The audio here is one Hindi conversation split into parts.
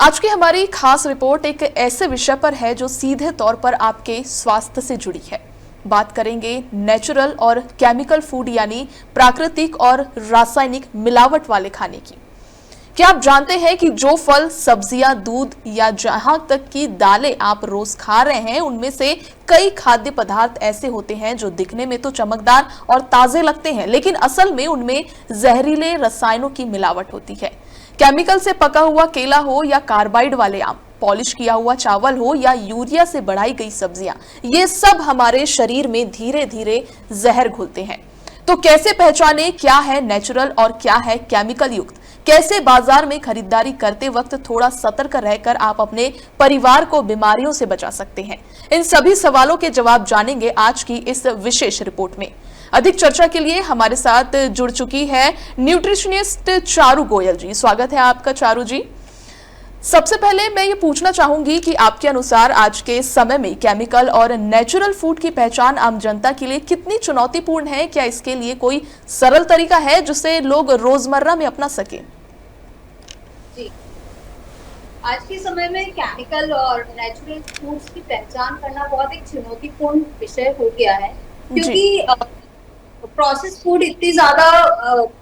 आज की हमारी खास रिपोर्ट एक ऐसे विषय पर है जो सीधे तौर पर आपके स्वास्थ्य से जुड़ी है। बात करेंगे नेचुरल और केमिकल फूड यानी प्राकृतिक और रासायनिक मिलावट वाले खाने की। क्या आप जानते हैं कि जो फल, सब्जियां, दूध या जहां तक की दालें आप रोज खा रहे हैं, उनमें से कई खाद्य पदार्थ ऐसे होते हैं जो दिखने में तो चमकदार और ताजे लगते हैं, लेकिन असल में उनमें जहरीले रसायनों की मिलावट होती है। केमिकल से पका हुआ केला हो या कार्बाइड वाले आम, पॉलिश किया हुआ चावल हो या यूरिया से बढ़ाई गई सब्जियां, ये सब हमारे शरीर में धीरे धीरे जहर घोलते हैं। तो कैसे पहचाने क्या है नेचुरल और क्या है केमिकल युक्त? कैसे बाजार में खरीदारी करते वक्त थोड़ा सतर्क रहकर आप अपने परिवार को बीमारियों से बचा सकते हैं? इन सभी सवालों के जवाब जानेंगे आज की इस विशेष रिपोर्ट में। अधिक चर्चा के लिए हमारे साथ जुड़ चुकी है न्यूट्रिशनिस्ट चारू गोयल जी। स्वागत है आपका चारू जी। सबसे पहले मैं ये पूछना चाहूंगी कि आपके अनुसार आज के समय में केमिकल और नेचुरल फूड की पहचान आम जनता के लिए कितनी चुनौतीपूर्ण है? क्या इसके लिए कोई सरल तरीका है जिसे लोग रोजमर्रा में अपना सके? जी, आज के समय में केमिकल और नेचुरल फूड्स की पहचान करना बहुत एक चुनौतीपूर्ण विषय हो गया है, क्योंकि प्रोसेस फूड इतनी ज्यादा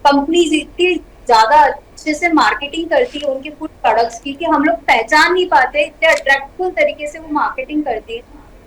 कंपनीज इतनी ज्यादा अच्छे से मार्केटिंग करती है उनके फूड प्रोडक्ट्स की कि हम लोग पहचान नहीं पाते, इतने अट्रैक्टिव तरीके से वो मार्केटिंग करती है,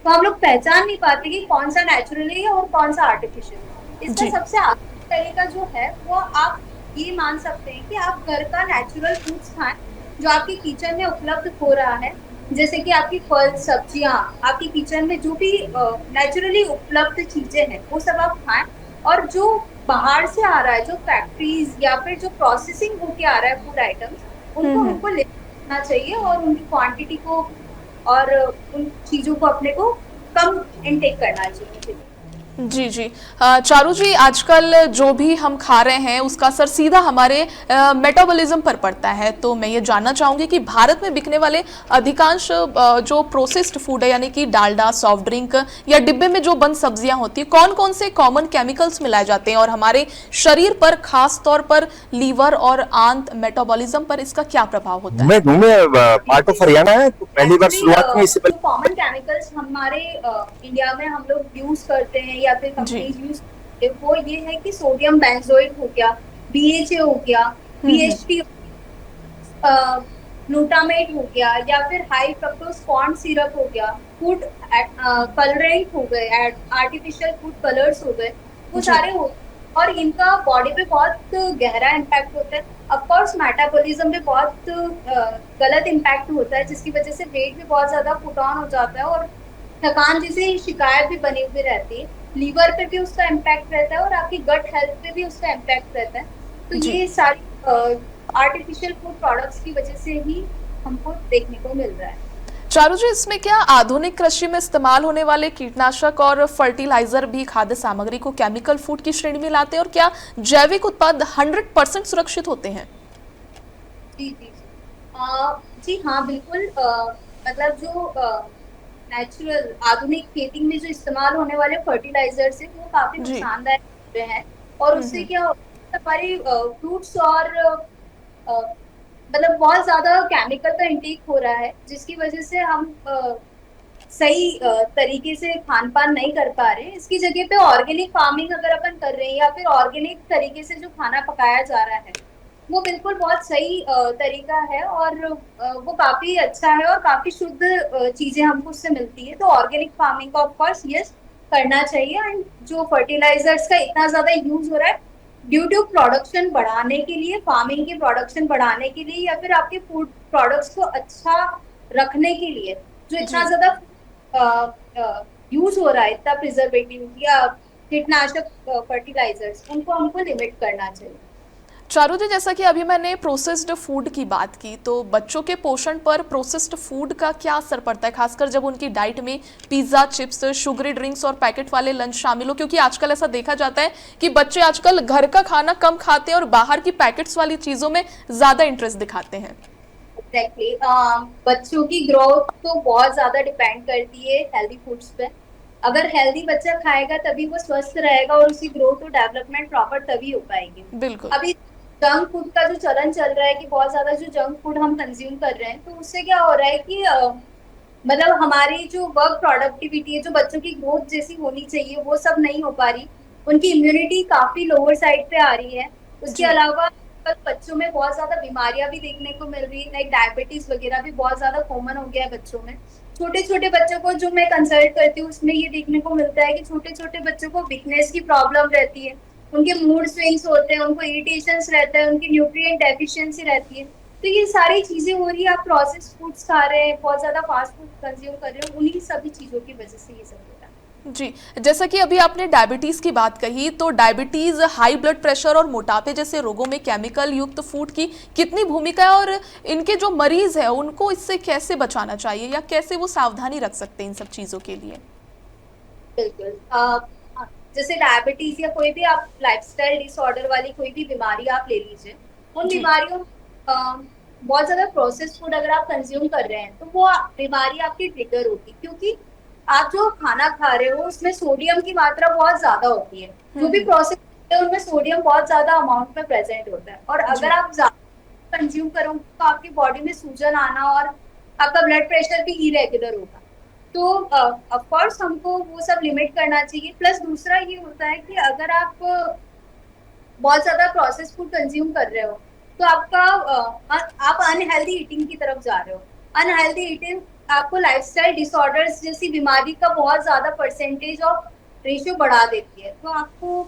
तो हम लोग पहचान नहीं पाते कि कौन सा नेचुरली है और कौन सा आर्टिफिशियल। इसका सबसे आसान तरीका जो है वो आप ये मान सकते हैं कि आप घर का नेचुरल फूड्स खाएं जो आपके किचन में उपलब्ध हो रहा है, जैसे कि आपकी फल, सब्जियां, आपकी किचन में जो भी नेचुरली उपलब्ध चीजें हैं वो सब आप खाएं। और जो बाहर से आ रहा है, जो फैक्ट्रीज या फिर जो प्रोसेसिंग होके आ रहा है फूड आइटम्स, उनको हमको लेना चाहिए और उनकी क्वांटिटी को और उन चीजों को अपने को कम इनटेक करना चाहिए। जी जी। चारू जी, आजकल जो भी हम खा रहे हैं उसका असर सीधा हमारे मेटाबॉलिज्म पर पड़ता है, तो मैं ये जानना चाहूंगी कि भारत में बिकने वाले अधिकांश जो प्रोसेस्ड फूड है यानी कि डालडा, सॉफ्ट ड्रिंक या डिब्बे में जो बंद सब्जियां होती है, कौन कौन से कॉमन केमिकल्स मिलाए जाते हैं और हमारे शरीर पर, खास तौर पर लीवर और आंत मेटाबॉलिज्म पर इसका क्या प्रभाव होता है? पार्ट ऑफ हरियाणा है, तो पहली बार शुरुआत में इससे जो कॉमन केमिकल्स हमारे इंडिया में हम लोग यूज करते हैं या फिर कंपनीज यूज करते हैं, वो ये है कि सोडियम बेंजोएट हो गया, BHA हो गया, BHT, ग्लूटामेट हो गया, या फिर हाई फ्रक्टोज कॉर्न सिरप हो गया, फूड कलरेंट हो गए, आर्टिफिशियल फूड कलर्स हो गए, वो सारे हो, और इनका बॉडी पे बहुत गहरा इम्पैक्ट होता है। ऑफकोर्स मेटाबॉलिज्म पे बहुत गलत इम्पैक्ट होता है, जिसकी वजह से वेट भी बहुत ज्यादा पुट ऑन हो जाता है और थकान जैसी शिकायत भी बनी हुई रहती है। लीवर पे भी उसका इम्पैक्ट रहता है और आपकी गट हेल्थ पे भी उसका इम्पैक्ट रहता है। तो ये सारी आर्टिफिशियल फूड प्रोडक्ट्स की वजह से ही हमको देखने को मिल रहा है। चारू जी, इसमें क्या आधुनिक कृषि में इस्तेमाल होने वाले कीटनाशक और फर्टिलाइजर भी खाद्य सामग्री को केमिकल फूड की श्रेणी में लाते हैं, और क्या जैविक उत्पाद 100% सुरक्षित होते हैं? जी जी जी हाँ, बिल्कुल। मतलब जो नेचुरल आधुनिक खेती में जो इस्तेमाल होने वाले फर्टिलाइजर्स है वो काफी नुकसानदायक हैं, और उससे क्या हमारे फ्रूट्स और मतलब बहुत ज्यादा केमिकल का इंटेक हो रहा है, जिसकी वजह से हम सही तरीके से खान पान नहीं कर पा रहे हैं। इसकी जगह पे ऑर्गेनिक फार्मिंग अगर अपन कर रहे हैं या फिर ऑर्गेनिक तरीके से जो खाना पकाया जा रहा है, वो बिल्कुल बहुत सही तरीका है और वो काफी अच्छा है और काफी शुद्ध चीजें हमको उससे मिलती है। तो ऑर्गेनिक फार्मिंग का ऑफ कोर्स यस करना चाहिए। एंड जो फर्टिलाइजर्स का इतना ज्यादा यूज हो रहा है ड्यू टू प्रोडक्शन बढ़ाने के लिए, फार्मिंग की प्रोडक्शन बढ़ाने के लिए, या फिर आपके फूड प्रोडक्ट्स को अच्छा रखने के लिए, जो इतना ज्यादा यूज हो रहा है, इतना प्रिजर्वेटिव या कीटनाशक फर्टिलाइजर्स, उनको हमको लिमिट करना चाहिए। चारू जी, जैसा कि अभी मैंने प्रोसेस्ड फूड की बात की, तो बच्चों के पोषण पर प्रोसेस्ड फूड का क्या असर पड़ता है, खासकर जब उनकी डाइट में पिज्जा, चिप्स, शुगरी ड्रिंक्स और पैकेट वाले लंच शामिल हो? क्योंकि आजकल ऐसा देखा जाता है कि बच्चे आजकल घर का खाना कम खाते हैं और बाहर की पैकेट्स वाली चीजों में ज्यादा इंटरेस्ट दिखाते हैं। एग्जैक्टली। बच्चों की ग्रोथ तो बहुत ज्यादा डिपेंड करती है हेल्दी फूड्स पे। अगर हेल्दी बच्चा खाएगा तभी वो स्वस्थ रहेगा और उसकी ग्रोथ और डेवलपमेंट प्रॉपर तभी हो पाएगी। बिल्कुल। अभी जंक फूड का जो चलन चल रहा है कि बहुत ज्यादा जो जंक फूड हम कंज्यूम कर रहे हैं, तो उससे क्या हो रहा है कि मतलब हमारी जो वर्क प्रोडक्टिविटी है, जो बच्चों की ग्रोथ जैसी होनी चाहिए, वो सब नहीं हो पा रही। उनकी इम्यूनिटी काफी लोअर साइड पे आ रही है। उसके जी अलावा आजकल बच्चों में बहुत ज्यादा बीमारियां भी देखने को मिल रही है, लाइक डायबिटीज वगैरह भी बहुत ज्यादा कॉमन हो गया है बच्चों में। छोटे छोटे बच्चों को जो मैं कंसल्ट करती हूँ, उसमें ये देखने को मिलता है कि छोटे छोटे बच्चों को वीकनेस की प्रॉब्लम रहती है, उनके मूड स्विंग्स होते हैं, उनको इरिटेशंस रहता है, उनकी न्यूट्रिएंट डेफिशिएंसी रहती है। तो ये सारी चीजें हो रही है, आप प्रोसेस फूड्स खा रहे हैं, बहुत ज्यादा फास्ट फूड कंज्यूम कर रहे हो, उन्हीं सभी चीजों की वजह से ये सब हो रहा है। जी, जैसा कि अभी आपने डायबिटीज की बात कही, तो डायबिटीज, हाई ब्लड प्रेशर और मोटापे जैसे रोगों में केमिकल युक्त फूड की कितनी भूमिका है, और इनके जो मरीज है उनको इससे कैसे बचाना चाहिए या कैसे वो सावधानी रख सकते हैं इन सब चीजों के लिए? बिल्कुल। जैसे डायबिटीज या कोई भी आप लाइफस्टाइल डिसऑर्डर वाली कोई भी बीमारी आप ले लीजिए, उन जी बीमारियों में बहुत ज्यादा प्रोसेस फूड अगर आप कंज्यूम कर रहे हैं, तो वो बीमारी आपकी ट्रिगर होगी, क्योंकि आप जो खाना खा रहे हो उसमें सोडियम की मात्रा बहुत ज्यादा होती है। जो भी हम्म। प्रोसेस है उनमें सोडियम बहुत ज्यादा अमाउंट में प्रेजेंट होता है, और अगर जी आप ज्यादा कंज्यूम करोगे तो आपकी बॉडी में सूजन आना और आपका ब्लड प्रेशर भी इरेगुलर होगा। तो ऑफ कोर्स हमको वो सब लिमिट करना चाहिए। प्लस दूसरा ये होता है कि अगर आप बहुत ज्यादा प्रोसेस फूड कंज्यूम कर रहे हो, तो आप अनहेल्दी ईटिंग की तरफ जा रहे हो। अनहेल्दी ईटिंग आपको लाइफस्टाइल डिसऑर्डर्स जैसी बीमारी का बहुत ज्यादा परसेंटेज ऑफ रेशियो बढ़ा देती है। तो आपको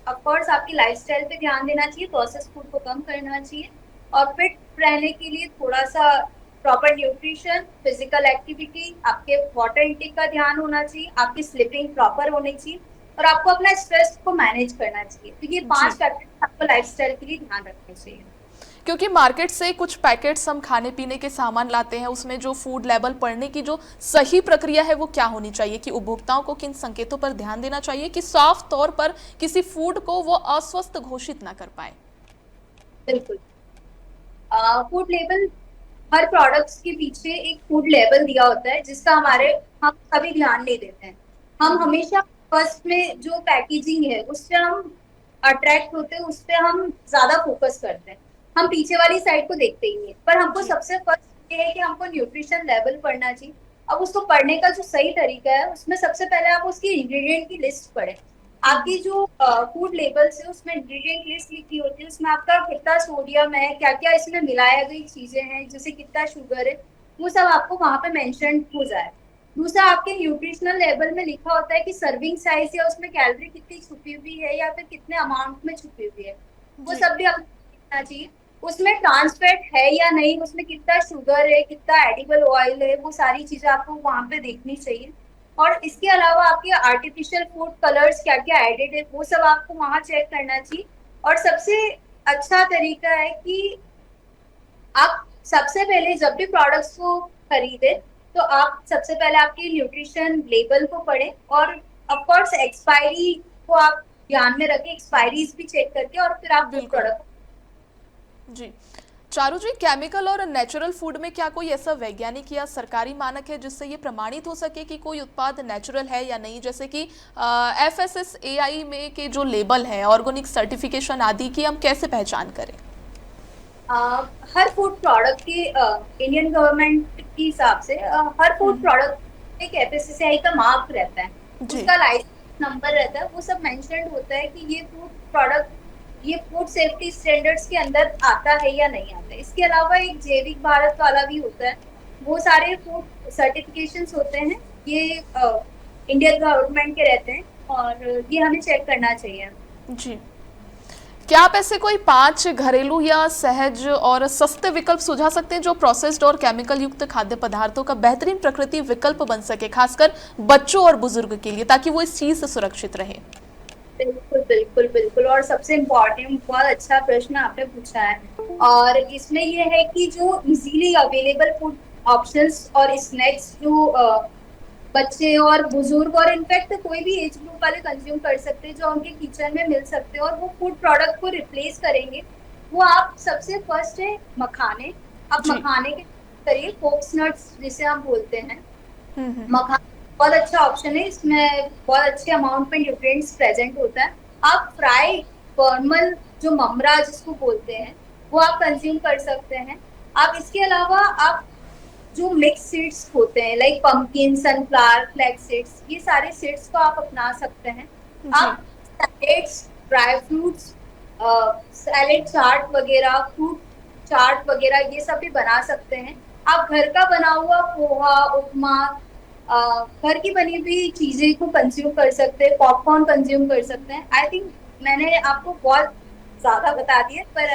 ऑफ कोर्स आपकी लाइफस्टाइल पे ध्यान देना चाहिए, प्रोसेस फूड को कम करना चाहिए, और फिट रहने के लिए थोड़ा सा प्रॉपर न्यूट्रिशन, फिजिकल एक्टिविटी, आपके वाटर इंटेक का ध्यान होना चाहिए, आपकी स्लीपिंग प्रॉपर होनी चाहिए, और आपको अपना स्ट्रेस को मैनेज करना चाहिए। तो ये 5 जी, फैक्टर आपको लाइफस्टाइल के लिए ध्यान रखने चाहिए। क्योंकि मार्केट से कुछ पैकेट्स हम खाने पीने के सामान लाते हैं, उसमें जो फूड लेबल पढ़ने की जो सही प्रक्रिया है वो क्या होनी चाहिए, कि उपभोक्ताओं को किन संकेतों पर ध्यान देना चाहिए कि साफ तौर पर किसी फूड को वो अस्वस्थ घोषित ना कर पाए? बिल्कुल। फूड लेबल, हर प्रोडक्ट्स के पीछे एक फूड लेबल दिया होता है, जिसका जी हम कभी ध्यान नहीं देते हैं। हम हमेशा फर्स्ट में जो पैकेजिंग है उससे हम अट्रैक्ट होते हैं, उस पर हम ज्यादा फोकस करते हैं, हम पीछे वाली साइड को देखते ही नहीं है। पर हमको जी सबसे फर्स्ट ये है कि हमको न्यूट्रिशन लेवल पढ़ना चाहिए। अब उसको पढ़ने का जो सही तरीका है, उसमें सबसे पहले आप उसकी इंग्रेडिएंट की लिस्ट पढ़ें। आपकी जो फूड लेबल्स है उसमें इंग्रेडिएंट लिस्ट लिखी होती है, उसमें आपका कितना सोडियम है, क्या क्या इसमें मिलाया गई चीजें हैं, जैसे कितना शुगर है, वो सब आपको वहां पे मेंशन हो जाए। दूसरा, आपके न्यूट्रिशनल लेवल में लिखा होता है कि सर्विंग साइज या उसमें कैलोरी कितनी छुपी हुई है या फिर कितने अमाउंट में छुपी हुई है, वो जी सब भी आपको लिखना चाहिए। उसमें ट्रांसफैट है या नहीं, उसमें कितना शुगर है, कितना एडिबल ऑयल है, वो सारी चीजें आपको वहां पे देखनी चाहिए। और इसके अलावा आपके आर्टिफिशियल फूड कलर्स क्या क्या एडेड है, वो सब आपको वहां चेक करना चाहिए। और सबसे अच्छा तरीका है कि आप सबसे पहले जब भी प्रोडक्ट्स को खरीदे, तो आप सबसे पहले आपके न्यूट्रिशन लेबल को पढ़ें, और ऑफ कोर्स एक्सपायरी को आप ध्यान में रखें, एक्सपायरीज भी चेक करके, और फिर आप वो बिल्कुल। प्रोडक्ट। जी, चारू जी, केमिकल और नेचुरल फूड में क्या कोई ऐसा वैज्ञानिक या सरकारी मानक है जिससे ये प्रमाणित हो सके कि कोई उत्पाद नेचुरल है या नहीं, जैसे कि FSSAI में के जो लेबल है, ऑर्गेनिक सर्टिफिकेशन आदि की, हम कैसे पहचान करें? हर फूड प्रोडक्ट की इंडियन गवर्नमेंट के हिसाब से हर फूड प्रोडक्ट एक FSSAI का मार्क रहता है, जी उसका लाइसेंस नंबर रहता है, वो सब मेंशन्ड होता है कि ये फूड प्रोडक्ट ये फूड सेफ्टी स्टैंडर्ड्स के अंदर आता है या नहीं आता है। इसके अलावा एक जैविक भारत वाला भी होता है, वो सारे फूड सर्टिफिकेशंस होते हैं, ये इंडियन गवर्नमेंट के रहते हैं, और ये हमें चेक करना चाहिए। जी, क्या आप ऐसे कोई 5 घरेलू या सहज और सस्ते विकल्प सुझा सकते हैं जो प्रोसेस्ड और केमिकल युक्त खाद्य पदार्थों का बेहतरीन प्रकृति विकल्प बन सके, खासकर बच्चों और बुजुर्ग के लिए, ताकि वो इस चीज से सुरक्षित रहे? बिल्कुल बिल्कुल बिल्कुल, और सबसे इम्पोर्टेंट, बहुत अच्छा प्रश्न आपने पूछा है। और इसमें ये है कि जो इजीली अवेलेबल फूड ऑप्शंस और स्नैक्स जो बच्चे और बुजुर्ग और इनफैक्ट कोई भी एज ग्रुप वाले कंज्यूम कर सकते हैं, जो उनके किचन में मिल सकते हैं और वो फूड प्रोडक्ट को रिप्लेस करेंगे, वो आप सबसे फर्स्ट है मखाने। आप जी मखाने के करिए, फोक्स नट्स जिसे हम बोलते हैं, हम्म। मखाना बहुत अच्छा ऑप्शन है, इसमें बहुत अच्छे अमाउंट में न्यूट्रिएंट्स प्रेजेंट होता है। आप फ्राई फॉर्मल जो ममरा जिसको बोलते हैं वो आप कंज्यूम कर सकते हैं। आप इसके अलावा आप जो मिक्स सीड्स होते हैं like pumpkin, sunflower, flax seeds, ये सारे सीड्स को आप अपना सकते हैं। जी। आप सैलेड्स, ड्राई फ्रूट्स, सैलेड चाट वगैरह, फ्रूट चाट वगैरह ये सब भी बना सकते हैं। आप घर का बना हुआ पोहा, उपमा, घर की बनी हुई चीजें को कंज्यूम कर सकते हैं, पॉपकॉर्न कंज्यूम कर सकते हैं। आई थिंक मैंने आपको बहुत ज्यादा बता दिए, पर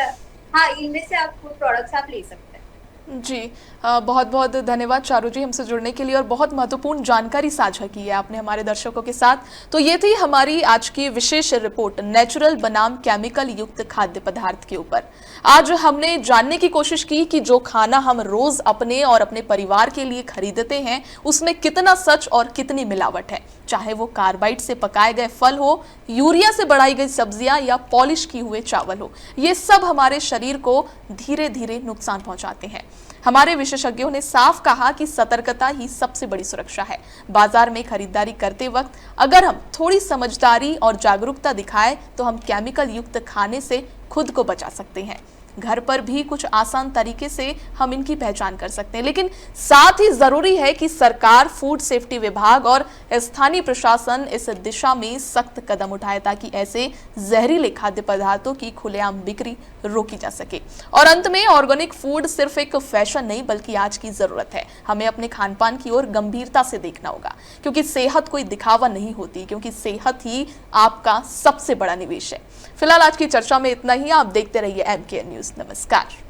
हाँ, इनमें से आप फूड प्रोडक्ट्स आप ले सकते हैं। जी, बहुत बहुत धन्यवाद चारू जी हमसे जुड़ने के लिए और बहुत महत्वपूर्ण जानकारी साझा की है आपने हमारे दर्शकों के साथ। तो ये थी हमारी आज की विशेष रिपोर्ट नेचुरल बनाम केमिकल युक्त खाद्य पदार्थ के ऊपर। आज हमने जानने की कोशिश की कि जो खाना हम रोज अपने और अपने परिवार के लिए खरीदते हैं उसमें कितना सच और कितनी मिलावट है, चाहे वो कार्बाइड से पकाए गए फल हो, यूरिया से बढ़ाई गई सब्जियां या पॉलिश किए हुए चावल हो, ये सब हमारे शरीर को धीरे धीरे नुकसान पहुंचाते हैं। हमारे विशेषज्ञों ने साफ कहा कि सतर्कता ही सबसे बड़ी सुरक्षा है। बाजार में खरीदारी करते वक्त अगर हम थोड़ी समझदारी और जागरूकता दिखाएं तो हम केमिकल युक्त खाने से खुद को बचा सकते हैं। घर पर भी कुछ आसान तरीके से हम इनकी पहचान कर सकते हैं, लेकिन साथ ही जरूरी है कि सरकार, फूड सेफ्टी विभाग और स्थानीय प्रशासन इस दिशा में सख्त कदम उठाए ताकि ऐसे जहरीले खाद्य पदार्थों की खुलेआम बिक्री रोकी जा सके। और अंत में ऑर्गेनिक फूड सिर्फ एक फैशन नहीं बल्कि आज की जरूरत है। हमें अपने खान पान की ओर गंभीरता से देखना होगा, क्योंकि सेहत कोई दिखावा नहीं होती, क्योंकि सेहत ही आपका सबसे बड़ा निवेश है। फिलहाल आज की चर्चा में इतना ही। आप देखते रहिए MKN न्यूज। नमस्कार।